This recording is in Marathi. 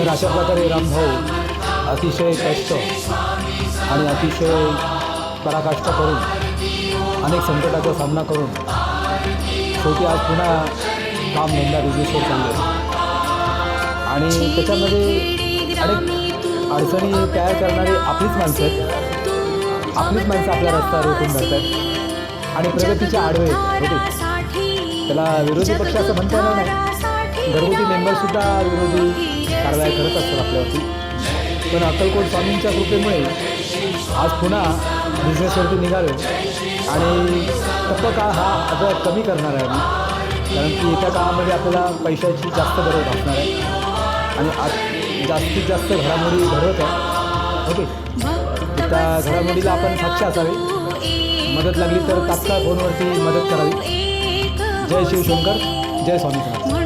तर अशा प्रकारे रामभाऊ अतिशय कष्ट आणि अतिशय पराकाष्ठा करून अनेक संकटाचा सामना करून शेवटी आज पुन्हा कामधंदा बिझनेसवर चालले आणि त्याच्यामध्ये अनेक अडचणी तयार करणारी आपलीच माणसं आहेत. आपलीच माणसं आपल्या रस्त्यावर रोखून धरतात आणि प्रगतीच्या आडवे होते. त्याला विरोधी पक्ष असं म्हणता येणार नाही. घरगुती मेंबरसुद्धा विरोधी कारवाया करत असतात आपल्यावरती. पण अक्कलकोट स्वामींच्या कृपेमुळे आज पुन्हा बिझनेसवरती निघालो आणि तप्प काळ हा आता कमी करणार आहे आम्ही. कारण की येत्या काळामध्ये आपल्याला पैशाची जास्त गरज भासणार आहे आणि आज जास्तीत जास्त घडामोडी घडवत आहे. ओके, त्या घडामोडीला आपण साक्ष असावे. मदत लागली तर तात्काळ फोनवरती मदत करावी. जय शिवशंकर, जय स्वामी समर्थ.